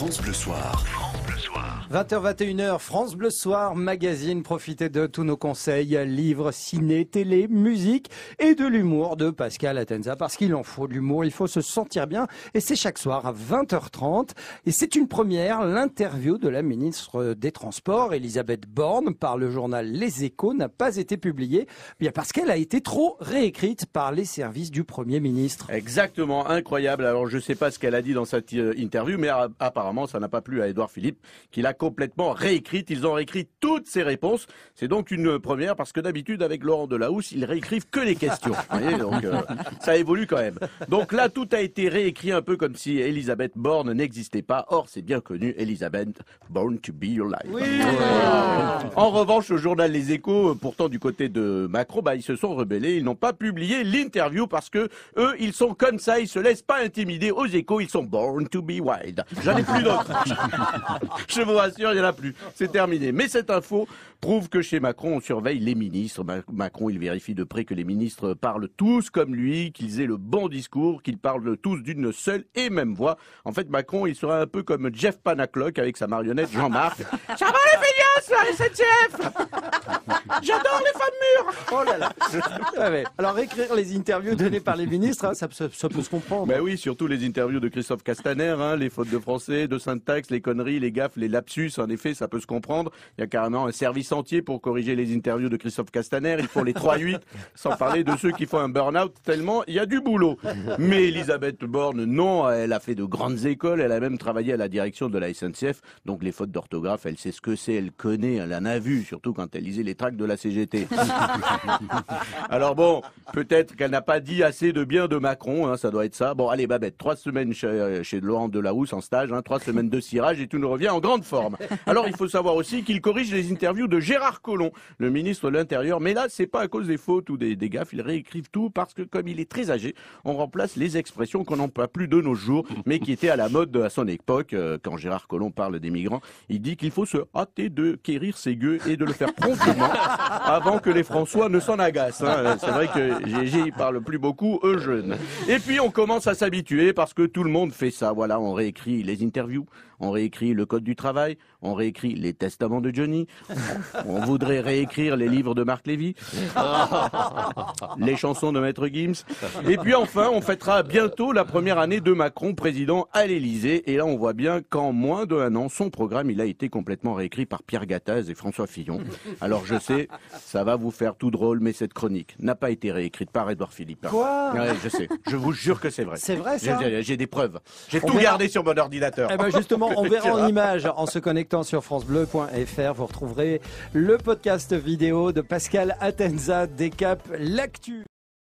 France Bleu Soir. 20h-21h, France Bleu Soir, magazine. Profitez de tous nos conseils, livres, ciné, télé, musique et de l'humour de Pascal Atenza. Parce qu'il en faut de l'humour, il faut se sentir bien. Et c'est chaque soir à 20h30. Et c'est une première, l'interview de la ministre des Transports, Elisabeth Borne, par le journal Les Échos, n'a pas été publiée. Bien parce qu'elle a été trop réécrite par les services du Premier ministre. Exactement, incroyable. Alors je sais pas ce qu'elle a dit dans cette interview, mais apparemment ça n'a pas plu à Édouard Philippe, qui l'a complètement réécrite. Ils ont réécrit toutes ses réponses. C'est donc une première parce que d'habitude avec Laurent Delahousse, ils réécrivent que les questions. Vous voyez, donc ça évolue quand même. Donc là, tout a été réécrit un peu comme si Elisabeth Borne n'existait pas. Or, c'est bien connu, Elisabeth Born to be your life. Oui. En revanche, le journal Les Échos, pourtant du côté de Macron, ils se sont rebellés. Ils n'ont pas publié l'interview parce que eux, ils sont comme ça, ils se laissent pas intimider. Aux Échos, ils sont born to be wild. J'en ai plus d'autres. Je vous rassure, il n'y en a plus. C'est terminé. Mais cette info prouve que chez Macron, on surveille les ministres. Macron, il vérifie de près que les ministres parlent tous comme lui, qu'ils aient le bon discours, qu'ils parlent tous d'une seule et même voix. En fait, Macron, il serait un peu comme Jeff Panaclock avec sa marionnette Jean-Marc. Ça va les feignasses, la SNCF? J'adore les femmes mûres. Oh là là. Ouais. Alors, écrire les interviews données par les ministres, hein, ça peut se comprendre. Ben oui, surtout les interviews de Christophe Castaner, les fautes de français, de syntaxe, les conneries, les gaffes, les lapsus. En effet, ça peut se comprendre. Il y a carrément un service entier pour corriger les interviews de Christophe Castaner. Ils font les 3-8, sans parler de ceux qui font un burn-out tellement il y a du boulot. Mais Elisabeth Borne, non, elle a fait de grandes écoles. Elle a même travaillé à la direction de la SNCF. Donc les fautes d'orthographe, elle sait ce que c'est, elle connaît, elle en a vu, surtout quand elle lisait les tracts de la CGT. Alors bon, peut-être qu'elle n'a pas dit assez de bien de Macron, ça doit être ça. Bon, allez Babette, 3 semaines chez Laurent Delahousse en stage, 3 semaines de cirage et tout nous revient en grande forme. Alors il faut savoir aussi qu'il corrige les interviews de Gérard Collomb, le ministre de l'Intérieur. Mais là, c'est pas à cause des fautes ou des gaffes, ils réécrivent tout parce que comme il est très âgé, on remplace les expressions qu'on n'emploie plus de nos jours, mais qui étaient à la mode à son époque. Quand Gérard Collomb parle des migrants, il dit qu'il faut se hâter de quérir ses gueux et de le faire promptement avant que les François ne s'en agacent. C'est vrai que Gégé, il parle plus beaucoup, eux jeunes. Et puis on commence à s'habituer parce que tout le monde fait ça. Voilà, on réécrit les interviews, on réécrit le code du travail, on réécrit les testaments de Johnny, on voudrait réécrire les livres de Marc Lévy, les chansons de Maître Gims. Et puis enfin, on fêtera bientôt la première année de Macron président à l'Élysée. Et là, on voit bien qu'en moins d'1 an, son programme, il a été complètement réécrit par Pierre Gattaz et François Fillon. Alors je sais, ça va vous faire tout drôle, mais cette chronique n'a pas été réécrite par Édouard Philippe. Quoi? Ouais, je sais. Je vous jure que c'est vrai. C'est vrai, ça? J'ai des preuves. J'ai tout gardé sur mon ordinateur. Eh ben justement, on verra en image en se connectant sur francebleu.fr. Vous retrouverez le podcast vidéo de Pascal Atenza, Décap l'actu.